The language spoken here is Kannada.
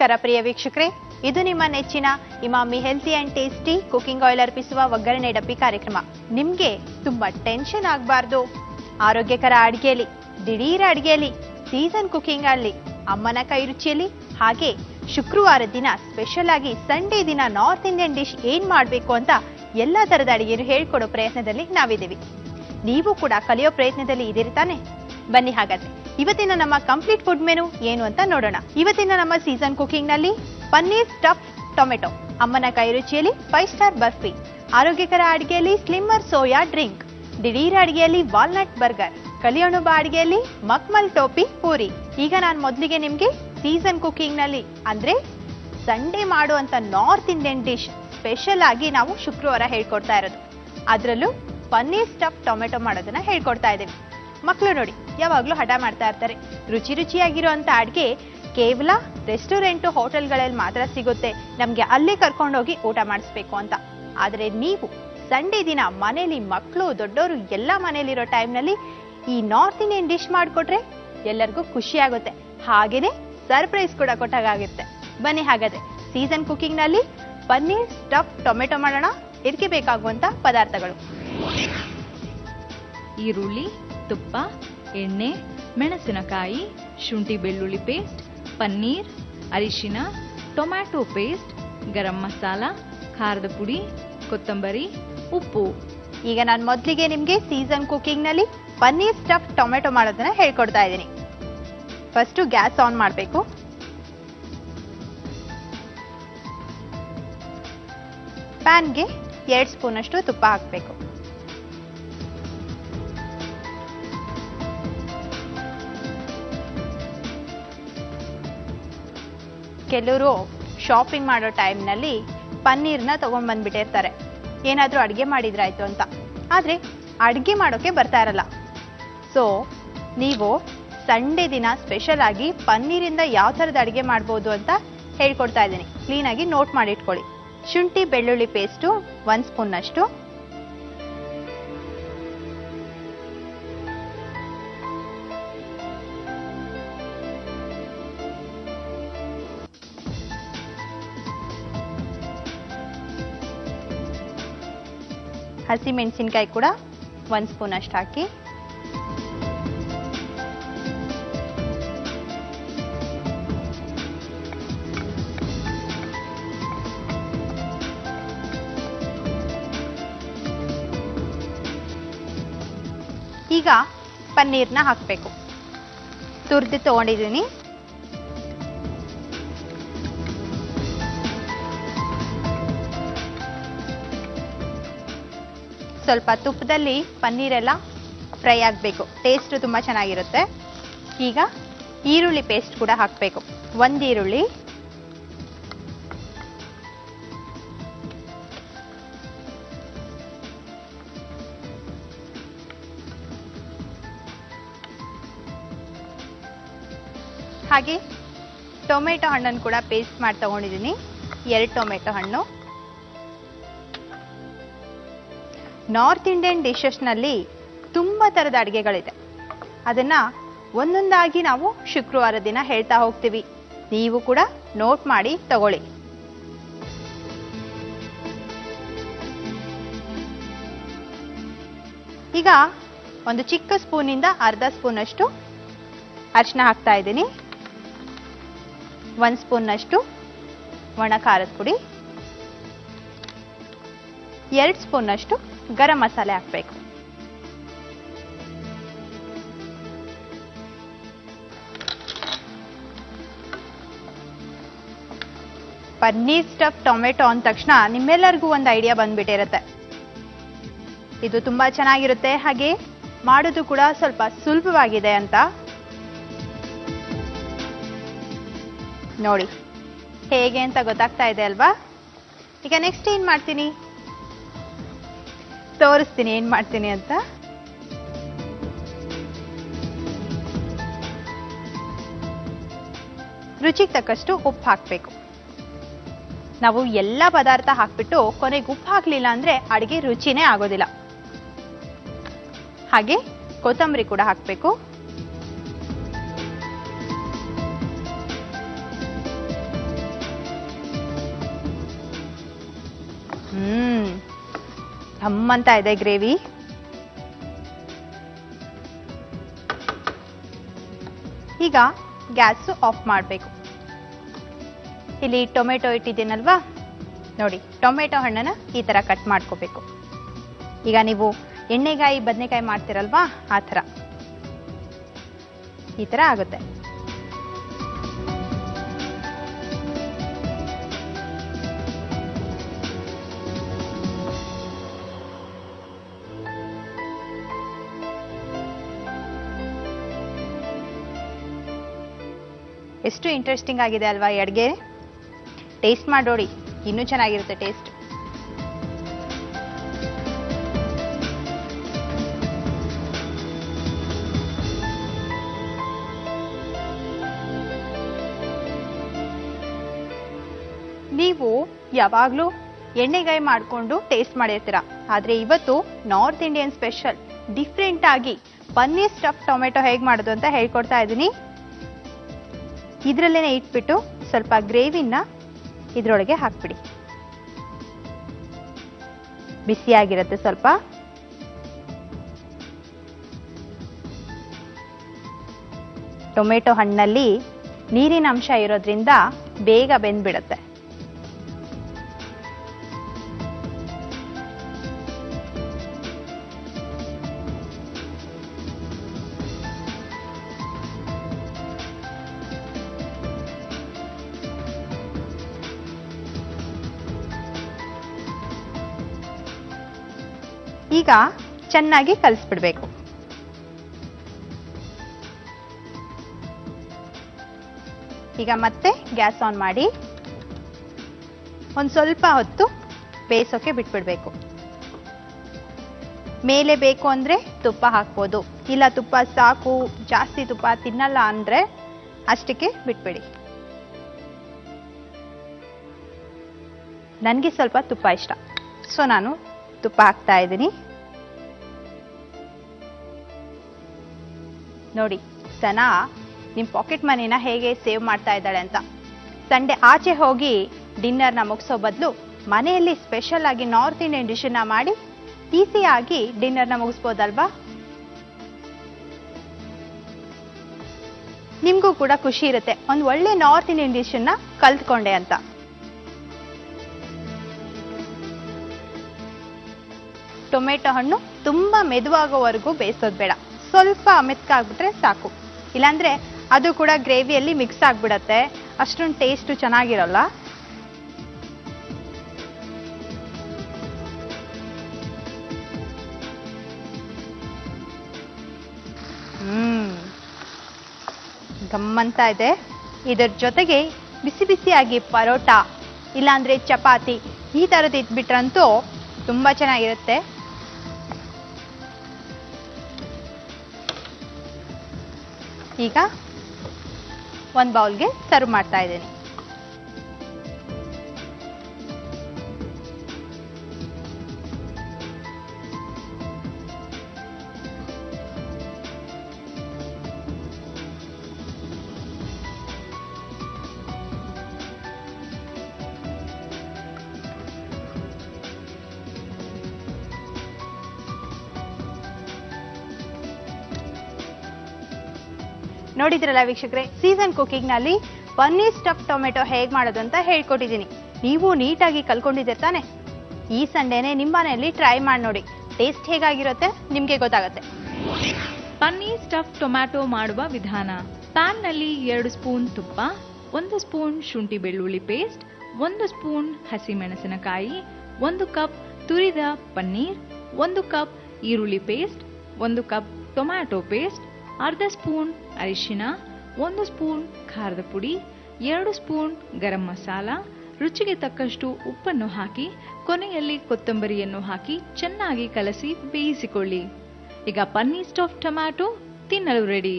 ನಮಸ್ಕಾರ ಪ್ರಿಯ ವೀಕ್ಷಕರೇ, ಇದು ನಿಮ್ಮ ನೆಚ್ಚಿನ Emami healthy and tasty cooking oil ಅರ್ಪಿಸುವ ಒಗ್ಗರಣೆ ಡಬ್ಬಿ ಕಾರ್ಯಕ್ರಮ. ನಿಮ್ಗೆ ತುಂಬಾ ಟೆನ್ಷನ್ ಆಗಬಾರ್ದು, ಆರೋಗ್ಯಕರ ಅಡಿಗೆಯಲ್ಲಿ, ದಿಢೀರ ಅಡಿಗೆಯಲ್ಲಿ, ಸೀಸನ್ ಕುಕಿಂಗ್ ಅಲ್ಲಿ, ಅಮ್ಮನ ಕೈ ರುಚಿಯಲ್ಲಿ, ಹಾಗೆ ಶುಕ್ರವಾರ ದಿನ ಸ್ಪೆಷಲ್ ಆಗಿ ಸಂಡೇ ದಿನ ನಾರ್ತ್ ಇಂಡಿಯನ್ ಡಿಶ್ ಏನ್ ಮಾಡಬೇಕು ಅಂತ ಎಲ್ಲಾ ತರದ ಅಡಿಗೆಯನ್ನು ಹೇಳ್ಕೊಡೋ ಪ್ರಯತ್ನದಲ್ಲಿ ನಾವಿದ್ದೀವಿ. ನೀವು ಕೂಡ ಕಲಿಯೋ ಪ್ರಯತ್ನದಲ್ಲಿ ಇದ್ದೀರಿ ತಾನೆ? ಬನ್ನಿ ಹಾಗಾದ್ರೆ ಇವತ್ತಿನ ನಮ್ಮ ಕಂಪ್ಲೀಟ್ ಫುಡ್ ಮೆನು ಏನು ಅಂತ ನೋಡೋಣ. ಇವತ್ತಿನ ನಮ್ಮ ಸೀಸನ್ ಕುಕಿಂಗ್ ನಲ್ಲಿ ಪನ್ನೀರ್ ಸ್ಟಫ್ ಟೊಮೆಟೊ, ಅಮ್ಮನ ಕೈ ರುಚಿಯಲ್ಲಿ 5 ಸ್ಟಾರ್ ಬರ್ಫಿ, ಆರೋಗ್ಯಕರ ಅಡಿಗೆಯಲ್ಲಿ ಸ್ಲಿಮ್ಮರ್ ಸೋಯಾ ಡ್ರಿಂಕ್, ದಿಢೀರ ಅಡಿಗೆಯಲ್ಲಿ ವಾಲ್ನಟ್ ಬರ್ಗರ್, ಕಲಿಯೋಣ ಬಾ ಅಡಿಗೆಯಲ್ಲಿ ಮಕ್ಮಲ್ ಟೋಪಿ ಪೂರಿ. ಈಗ ನಾನು ಮೊದಲಿಗೆ ನಿಮ್ಗೆ ಸೀಸನ್ ಕುಕಿಂಗ್ ನಲ್ಲಿ ಅಂದ್ರೆ ಸಂಡೇ ಮಾಡುವಂತ ನಾರ್ತ್ ಇಂಡಿಯನ್ ಡಿಶ್ ಸ್ಪೆಷಲ್ ಆಗಿ ನಾವು ಶುಕ್ರವಾರ ಹೇಳ್ಕೊಡ್ತಾ ಇರೋದು. ಅದರಲ್ಲೂ ಪನ್ನೀರ್ ಸ್ಟಫ್ ಟೊಮೆಟೊ ಮಾಡೋದನ್ನ ಹೇಳ್ಕೊಡ್ತಾ ಇದ್ದೀವಿ. ಮಕ್ಕಳು ನೋಡಿ ಯಾವಾಗ್ಲೂ ಹಠ ಮಾಡ್ತಾ ಇರ್ತಾರೆ, ರುಚಿ ರುಚಿಯಾಗಿರುವಂತ ಅಡ್ಗೆ ಕೇವಲ ರೆಸ್ಟೋರೆಂಟ್ ಹೋಟೆಲ್ಗಳಲ್ಲಿ ಮಾತ್ರ ಸಿಗುತ್ತೆ, ನಮ್ಗೆ ಅಲ್ಲೇ ಕರ್ಕೊಂಡೋಗಿ ಊಟ ಮಾಡಿಸ್ಬೇಕು ಅಂತ. ಆದ್ರೆ ನೀವು ಸಂಡೇ ದಿನ ಮನೇಲಿ ಮಕ್ಕಳು ದೊಡ್ಡವರು ಎಲ್ಲ ಮನೇಲಿರೋ ಟೈಮ್ನಲ್ಲಿ ಈ ನಾರ್ತ್ ಇಂಡಿಯನ್ ಡಿಶ್ ಮಾಡಿಕೊಟ್ರೆ ಎಲ್ಲರಿಗೂ ಖುಷಿ ಆಗುತ್ತೆ, ಹಾಗೇನೆ ಸರ್ಪ್ರೈಸ್ ಕೂಡ ಕೊಟ್ಟಾಗುತ್ತೆ. ಬನ್ನಿ ಹಾಗಾದ್ರೆ ಸೀಸನ್ ಕುಕಿಂಗ್ ನಲ್ಲಿ ಪನ್ನೀರ್ ಸ್ಟಫ್ ಟೊಮೆಟೊ ಮಾಡೋಣ. ಇದಕ್ಕೆ ಬೇಕಾಗುವಂತ ಪದಾರ್ಥಗಳು: ಈರುಳ್ಳಿ, ತುಪ್ಪ, ಎಣ್ಣೆ, ಮೆಣಸಿನಕಾಯಿ, ಶುಂಠಿ ಬೆಳ್ಳುಳ್ಳಿ ಪೇಸ್ಟ್, ಪನ್ನೀರ್, ಅರಿಶಿನ, ಟೊಮ್ಯಾಟೊ ಪೇಸ್ಟ್, ಗರಂ ಮಸಾಲ, ಖಾರದ ಪುಡಿ, ಕೊತ್ತಂಬರಿ, ಉಪ್ಪು. ಈಗ ನಾನು ಮೊದಲಿಗೆ ನಿಮ್ಗೆ ಸೀಸನ್ ಕುಕಿಂಗ್ ನಲ್ಲಿ ಪನ್ನೀರ್ ಸ್ಟಫ್ ಟೊಮೆಟೊ ಮಾಡೋದನ್ನ ಹೇಳ್ಕೊಡ್ತಾ ಇದ್ದೀನಿ. ಫಸ್ಟ್ ಗ್ಯಾಸ್ ಆನ್ ಮಾಡಬೇಕು. ಪ್ಯಾನ್ಗೆ 2 ಸ್ಪೂನ್ ಅಷ್ಟು ತುಪ್ಪ ಹಾಕಬೇಕು. ಕೆಲವರು ಶಾಪಿಂಗ್ ಮಾಡೋ ಟೈಮ್ನಲ್ಲಿ ಪನ್ನೀರ್ನ ತಗೊಂಡ್ ಬಂದ್ಬಿಟ್ಟಿರ್ತಾರೆ, ಏನಾದ್ರೂ ಅಡ್ಗೆ ಮಾಡಿದ್ರಾಯ್ತು ಅಂತ. ಆದ್ರೆ ಅಡ್ಗೆ ಮಾಡೋಕೆ ಬರ್ತಾ ಇರಲ್ಲ. ಸೊ ನೀವು ಸಂಡೇ ದಿನ ಸ್ಪೆಷಲ್ ಆಗಿ ಪನ್ನೀರಿಂದ ಯಾವ ಥರದ ಅಡುಗೆ ಮಾಡ್ಬೋದು ಅಂತ ಹೇಳ್ಕೊಡ್ತಾ ಇದ್ದೀನಿ. ಕ್ಲೀನಾಗಿ ನೋಟ್ ಮಾಡಿ ಇಟ್ಕೊಳ್ಳಿ. ಶುಂಠಿ ಬೆಳ್ಳುಳ್ಳಿ ಪೇಸ್ಟು 1 ಸ್ಪೂನ್ ಅಷ್ಟು, ಹಸಿ ಮೆಣಸಿನಕಾಯಿ ಕೂಡ 1 ಸ್ಪೂನ್ ಅಷ್ಟು ಹಾಕಿ, ಈಗ ಪನ್ನೀರ್ನ ಹಾಕಬೇಕು. ತುರ್ದಿ ತಗೊಂಡಿದ್ದೀನಿ. ಸ್ವಲ್ಪ ತುಪ್ಪದಲ್ಲಿ ಪನ್ನೀರೆಲ್ಲ ಫ್ರೈ ಆಗಬೇಕು, ಟೇಸ್ಟ್ ತುಂಬಾ ಚೆನ್ನಾಗಿರುತ್ತೆ. ಈಗ ಈರುಳ್ಳಿ ಪೇಸ್ಟ್ ಕೂಡ ಹಾಕಬೇಕು. 1 ಈರುಳ್ಳಿ, ಹಾಗೆ ಟೊಮೆಟೊ ಹಣ್ಣನ್ನು ಕೂಡ ಪೇಸ್ಟ್ ಮಾಡಿ ತಗೊಂಡಿದ್ದೀನಿ. 2 ಟೊಮೆಟೊ ಹಣ್ಣು. ನಾರ್ತ್ ಇಂಡಿಯನ್ ಡಿಶಸ್ ನಲ್ಲಿ ತುಂಬಾ ತರದ ಅಡುಗೆಗಳಿದೆ, ಅದನ್ನ ಒಂದೊಂದಾಗಿ ನಾವು ಶುಕ್ರವಾರ ದಿನ ಹೇಳ್ತಾ ಹೋಗ್ತೀವಿ. ನೀವು ಕೂಡ ನೋಟ್ ಮಾಡಿ ತಗೊಳ್ಳಿ. ಈಗ ಒಂದು ಚಿಕ್ಕ ಸ್ಪೂನಿಂದ ಅರ್ಧ ಸ್ಪೂನ್ ಅಷ್ಟು ಅರಿಶಿನ ಹಾಕ್ತಾ ಇದ್ದೀನಿ. 1 ಸ್ಪೂನ್ ಅಷ್ಟು ಒಣ ಖಾರದ ಪುಡಿ, 2 ಸ್ಪೂನ್ ಅಷ್ಟು ಗರಂ ಮಸಾಲೆ ಹಾಕಬೇಕು. ಪನ್ನೀರ್ ಸ್ಟಫ್ ಟೊಮೆಟೊ ಅಂದ ತಕ್ಷಣ ನಿಮ್ಮೆಲ್ಲರಿಗೂ ಒಂದು ಐಡಿಯಾ ಬಂದ್ಬಿಟ್ಟಿರುತ್ತೆ. ಇದು ತುಂಬಾ ಚೆನ್ನಾಗಿರುತ್ತೆ, ಹಾಗೆ ಮಾಡೋದು ಕೂಡ ಸ್ವಲ್ಪ ಸುಲಭವಾಗಿದೆ ಅಂತ. ನೋಡಿ ಹೇಗೆ ಅಂತ ಗೊತ್ತಾಗ್ತಾ ಇದೆ ಅಲ್ವಾ? ಈಗ ನೆಕ್ಸ್ಟ್ ಏನ್ ಮಾಡ್ತೀನಿ ತೋರಿಸ್ತೀನಿ ಏನ್ ಮಾಡ್ತೀನಿ ಅಂತ. ರುಚಿಗೆ ತಕ್ಕಷ್ಟು ಉಪ್ಪು ಹಾಕಬೇಕು. ನಾವು ಎಲ್ಲ ಪದಾರ್ಥ ಹಾಕ್ಬಿಟ್ಟು ಕೊನೆಗೆ ಉಪ್ಪು ಹಾಕ್ಲಿಲ್ಲ ಅಂದ್ರೆ ಅಡಿಗೆ ರುಚಿನೇ ಆಗೋದಿಲ್ಲ. ಹಾಗೆ ಕೊತ್ತಂಬರಿ ಕೂಡ ಹಾಕಬೇಕು. ಘಮ್ ಅಂತ ಇದೆ ಗ್ರೇವಿ. ಈಗ ಗ್ಯಾಸ್ ಆಫ್ ಮಾಡಬೇಕು. ಇಲ್ಲಿ ಟೊಮೆಟೊ ಇಟ್ಟಿದ್ದೀನಲ್ವಾ, ನೋಡಿ ಟೊಮೆಟೊ ಹಣ್ಣನ್ನ ಈ ತರ ಕಟ್ ಮಾಡ್ಕೋಬೇಕು. ಈಗ ನೀವು ಎಣ್ಣೆಗಾಯಿ ಬದನೆಕಾಯಿ ಮಾಡ್ತಿರಲ್ವಾ, ಆ ಥರ ಈ ತರ ಆಗುತ್ತೆ. ಎಷ್ಟು ಇಂಟ್ರೆಸ್ಟಿಂಗ್ ಆಗಿದೆ ಅಲ್ವಾ ಈ ಅಡುಗೆ. ಟೇಸ್ಟ್ ಮಾಡಿ ನೋಡಿ, ಇನ್ನೂ ಚೆನ್ನಾಗಿರುತ್ತೆ ಟೇಸ್ಟ್. ನೀವು ಯಾವಾಗಲೂ ಎಣ್ಣೆಗಾಯಿ ಮಾಡಿಕೊಂಡು ಟೇಸ್ಟ್ ಮಾಡಿರ್ತೀರಾ, ಆದರೆ ಇವತ್ತು ನಾರ್ತ್ ಇಂಡಿಯನ್ ಸ್ಪೆಷಲ್ ಡಿಫ್ರೆಂಟ್ ಆಗಿ ಪನ್ನೀರ್ ಸ್ಟಫ್ ಟೊಮೆಟೊ ಹೇಗೆ ಮಾಡೋದು ಅಂತ ಹೇಳ್ಕೊಡ್ತಾ ಇದ್ದೀನಿ. ಇದರಲ್ಲೇನೆ ಇಟ್ಬಿಟ್ಟು ಸ್ವಲ್ಪ ಗ್ರೇವಿನ ಇದರೊಳಗೆ ಹಾಕ್ಬಿಡಿ. ಬಿಸಿಯಾಗಿರುತ್ತೆ ಸ್ವಲ್ಪ. ಟೊಮೆಟೊ ಹಣ್ಣಲ್ಲಿ ನೀರಿನ ಅಂಶ ಇರೋದ್ರಿಂದ ಬೇಗ ಬೆಂದ್ಬಿಡುತ್ತೆ. ಈಗ ಚೆನ್ನಾಗಿ ಕಲಿಸ್ಬಿಡ್ಬೇಕು. ಈಗ ಮತ್ತೆ ಗ್ಯಾಸ್ ಆನ್ ಮಾಡಿ ಒಂದು ಸ್ವಲ್ಪ ಹೊತ್ತು ಬೇಯಿಸೋಕೆ ಬಿಟ್ಬಿಡ್ಬೇಕು. ಮೇಲೆ ಬೇಕು ಅಂದ್ರೆ ತುಪ್ಪ ಹಾಕ್ಬೋದು, ಇಲ್ಲ ತುಪ್ಪ ಸಾಕು ಜಾಸ್ತಿ ತುಪ್ಪ ತಿನ್ನಲ್ಲ ಅಂದ್ರೆ ಅಷ್ಟಕ್ಕೆ ಬಿಟ್ಬಿಡಿ. ನನಗೆ ಸ್ವಲ್ಪ ತುಪ್ಪ ಇಷ್ಟ, ಸೊ ನಾನು ತುಪ್ಪ ಹಾಕ್ತಾ ಇದ್ದೀನಿ. ನೋಡಿ ಸನಾ ನಿಮ್ಮ ಪಾಕೆಟ್ ಮನಿನ ಹೇಗೆ ಸೇವ್ ಮಾಡ್ತಾ ಇದ್ದಾಳೆ ಅಂತ. ಸಂಡೇ ಆಚೆ ಹೋಗಿ ಡಿನ್ನರ್ನ ಮುಗಿಸೋ ಬದಲು ಮನೆಯಲ್ಲಿ ಸ್ಪೆಷಲ್ ಆಗಿ ನಾರ್ತ್ ಇಂಡಿಯನ್ ಡಿಶನ್ನ ಮಾಡಿ ಈಸಿಯಾಗಿ ಡಿನ್ನರ್ನ ಮುಗಿಸ್ಬೋದಲ್ವಾ. ನಿಮಗೂ ಕೂಡ ಖುಷಿ ಇರುತ್ತೆ ಒಂದು ಒಳ್ಳೆ ನಾರ್ತ್ ಇಂಡಿಯನ್ ಡಿಶನ್ನ ಕಲ್ತ್ಕೊಂಡೆ ಅಂತ. ಟೊಮೆಟೊ ಹಣ್ಣು ತುಂಬಾ ಮೆದುವಾಗೋವರೆಗೂ ಬೇಯಿಸೋದು ಬೇಡ, ಸ್ವಲ್ಪ ಮೆತ್ತಗಾಗ್ಬಿಟ್ರೆ ಸಾಕು. ಇಲ್ಲಾಂದ್ರೆ ಅದು ಕೂಡ ಗ್ರೇವಿಯಲ್ಲಿ ಮಿಕ್ಸ್ ಆಗ್ಬಿಡತ್ತೆ, ಅಷ್ಟೊಂದು ಟೇಸ್ಟ್ ಚೆನ್ನಾಗಿರಲ್ಲ. ಗಮ್ಮಂತ ಇದೆ. ಇದರ ಜೊತೆಗೆ ಬಿಸಿ ಬಿಸಿಯಾಗಿ ಪರೋಟ ಇಲ್ಲಾಂದ್ರೆ ಚಪಾತಿ ಈ ಥರದ್ದು ಇಟ್ಬಿಟ್ರಂತೂ ತುಂಬಾ ಚೆನ್ನಾಗಿರುತ್ತೆ. ಈಗ ಒಂದು ಬೌಲ್ಗೆ ಸರ್ವ್ ಮಾಡ್ತಾ ಇದ್ದೀನಿ. ನೋಡಿದ್ರಲ್ಲ ವೀಕ್ಷಕರೇ, ಸೀಸನ್ ಕುಕಿಂಗ್ ನಲ್ಲಿ ಪನ್ನೀರ್ ಸ್ಟಫ್ ಟೊಮೆಟೊ ಹೇಗೆ ಮಾಡೋದು ಅಂತ ಹೇಳ್ಕೊಟ್ಟಿದ್ದೀನಿ. ನೀವು ನೀಟಾಗಿ ಕಲ್ಕೊಂಡಿದ್ದೀರ ತಾನೆ? ಈ ಸಂಡೇನೆ ನಿಮ್ಮ ಮನೆಯಲ್ಲಿ ಟ್ರೈ ಮಾಡಿ ನೋಡಿ, ಟೇಸ್ಟ್ ಹೇಗಾಗಿರುತ್ತೆ ನಿಮ್ಗೆ ಗೊತ್ತಾಗುತ್ತೆ. ಪನ್ನೀರ್ ಸ್ಟಫ್ ಟೊಮ್ಯಾಟೊ ಮಾಡುವ ವಿಧಾನ: ಪ್ಯಾನ್ ನಲ್ಲಿ 2 ಸ್ಪೂನ್ ತುಪ್ಪ, 1 ಸ್ಪೂನ್ ಶುಂಠಿ ಬೆಳ್ಳುಳ್ಳಿ ಪೇಸ್ಟ್, 1 ಸ್ಪೂನ್ ಹಸಿಮೆಣಸಿನಕಾಯಿ, 1 ಕಪ್ ತುರಿದ ಪನ್ನೀರ್, 1 ಕಪ್ ಈರುಳ್ಳಿ ಪೇಸ್ಟ್, 1 ಕಪ್ ಟೊಮ್ಯಾಟೊ ಪೇಸ್ಟ್, ಅರ್ಧ ಸ್ಪೂನ್ ಅರಿಶಿನ, 1 ಸ್ಪೂನ್ ಖಾರದ ಪುಡಿ, 2 ಸ್ಪೂನ್ ಗರಂ ಮಸಾಲ, ರುಚಿಗೆ ತಕ್ಕಷ್ಟು ಉಪ್ಪನ್ನು ಹಾಕಿ ಕೊನೆಯಲ್ಲಿ ಕೊತ್ತಂಬರಿಯನ್ನು ಹಾಕಿ ಚೆನ್ನಾಗಿ ಕಲಸಿ ಬೇಯಿಸಿಕೊಳ್ಳಿ. ಈಗ ಪನ್ನೀರ್ ಸ್ಟಫ್ ಟೊಮ್ಯಾಟೊ ತಿನ್ನಲು ರೆಡಿ.